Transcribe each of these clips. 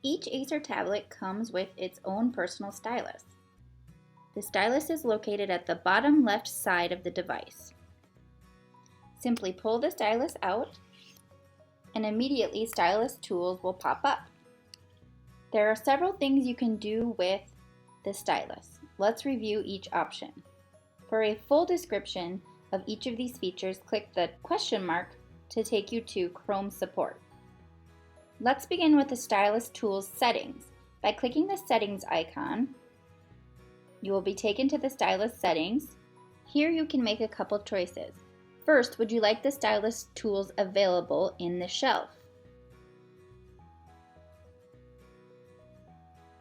Each Acer tablet comes with its own personal stylus. The stylus is located at the bottom left side of the device. Simply pull the stylus out and immediately stylus tools will pop up. There are several things you can do with the stylus. Let's review each option. For a full description of each of these features, click the question mark to take you to Chrome support. Let's begin with the stylus tools settings. By clicking the settings icon, you will be taken to the stylus settings. Here you can make a couple choices. First, would you like the stylus tools available in the shelf?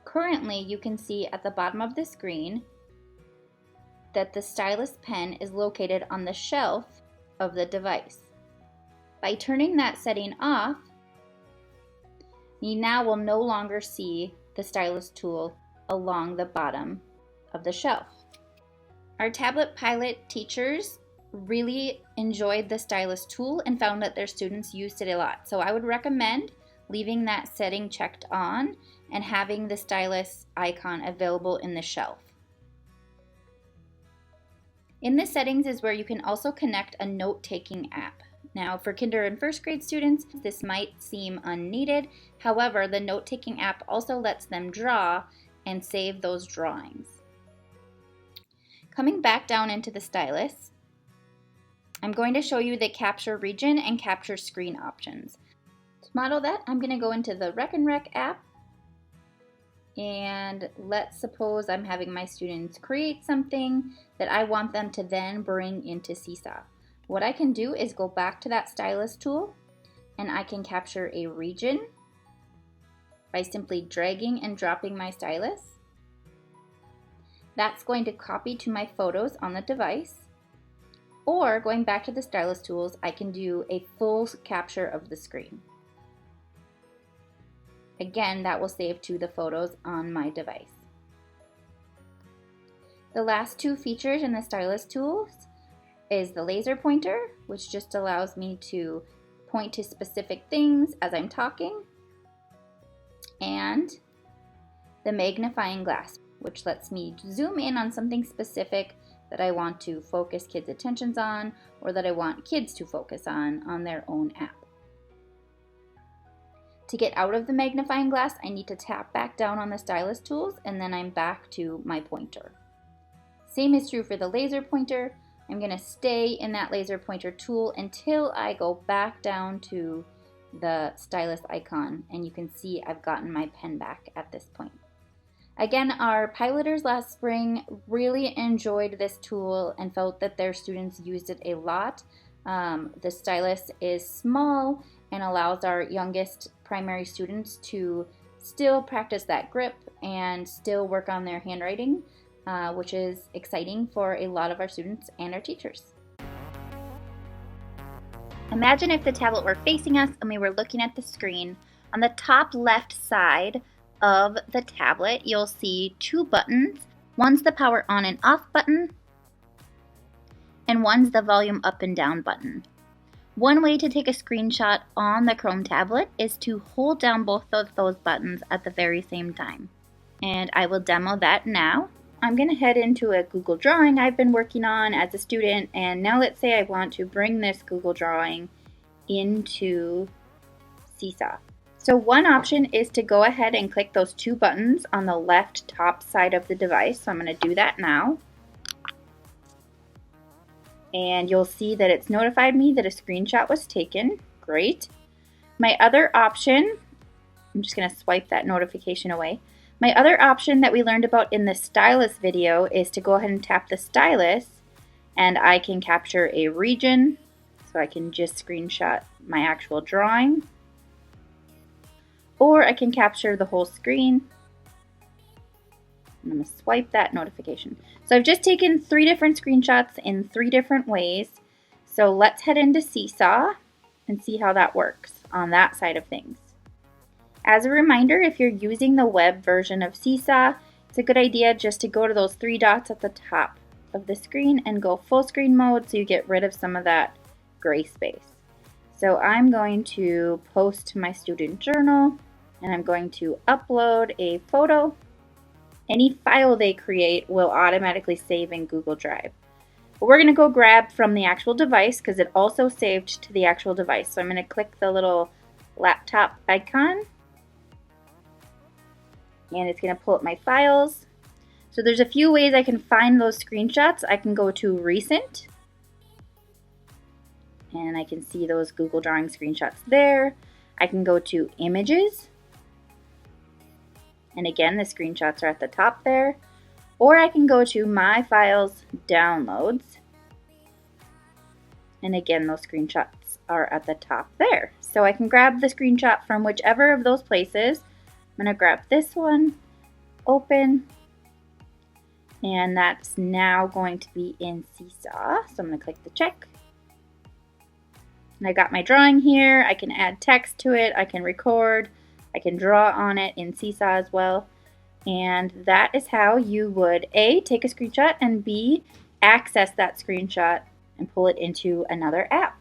Currently, you can see at the bottom of the screen that the stylus pen is located on the shelf of the device. By turning that setting off, you now will no longer see the stylus tool along the bottom of the shelf. Our tablet pilot teachers really enjoyed the stylus tool and found that their students used it a lot. So I would recommend leaving that setting checked on and having the stylus icon available in the shelf. In the settings is where you can also connect a note-taking app. Now, for kinder and first grade students, this might seem unneeded. However, the note-taking app also lets them draw and save those drawings. Coming back down into the stylus, I'm going to show you the capture region and capture screen options. To model that, I'm going to go into the Rec and Rec app, and let's suppose I'm having my students create something that I want them to then bring into Seesaw. What I can do is go back to that stylus tool and I can capture a region by simply dragging and dropping my stylus. That's going to copy to my photos on the device. Or going back to the stylus tools, I can do a full capture of the screen. Again, that will save to the photos on my device. The last two features in the stylus tools is the laser pointer, which just allows me to point to specific things as I'm talking, and the magnifying glass, which lets me zoom in on something specific that I want to focus kids' attentions on, or that I want kids to focus on their own app. To get out of the magnifying glass, I need to tap back down on the stylus tools, and then I'm back to my pointer. Same is true for the laser pointer. I'm going to stay in that laser pointer tool until I go back down to the stylus icon, and you can see I've gotten my pen back at this point. Again, our piloters last spring really enjoyed this tool and felt that their students used it a lot. The stylus is small and allows our youngest primary students to still practice that grip and still work on their handwriting, which is exciting for a lot of our students and our teachers. Imagine if the tablet were facing us and we were looking at the screen. On the top left side of the tablet, you'll see two buttons. One's the power on and off button, and one's the volume up and down button. One way to take a screenshot on the Chrome tablet is to hold down both of those buttons at the very same time. And I will demo that now. I'm going to head into a Google drawing I've been working on as a student, and now let's say I want to bring this Google drawing into Seesaw. So one option is to go ahead and click those two buttons on the left top side of the device. So I'm going to do that now. And you'll see that it's notified me that a screenshot was taken. Great. My other option, I'm just going to swipe that notification away. My other option that we learned about in the stylus video is to go ahead and tap the stylus, and I can capture a region. So I can just screenshot my actual drawing. Or I can capture the whole screen. I'm going to swipe that notification. So I've just taken 3 different screenshots in 3 different ways. So let's head into Seesaw and see how that works on that side of things. As a reminder, if you're using the web version of Seesaw, it's a good idea just to go to those 3 dots at the top of the screen and go full screen mode so you get rid of some of that gray space. So I'm going to post to my student journal. and I'm going to upload a photo. Any file they create will automatically save in Google Drive. But we're going to go grab from the actual device because it also saved to the actual device. So I'm going to click the little laptop icon, and it's going to pull up my files. So there's a few ways I can find those screenshots. I can go to Recent, and I can see those Google Drawing screenshots there. I can go to Images, and again, the screenshots are at the top there. Or I can go to My Files, Downloads, and again, those screenshots are at the top there. So I can grab the screenshot from whichever of those places. I'm going to grab this one, open, and that's now going to be in Seesaw. So I'm going to click the check. And I got my drawing here. I can add text to it. I can record. I can draw on it in Seesaw as well. And that is how you would A, take a screenshot, and B, access that screenshot and pull it into another app.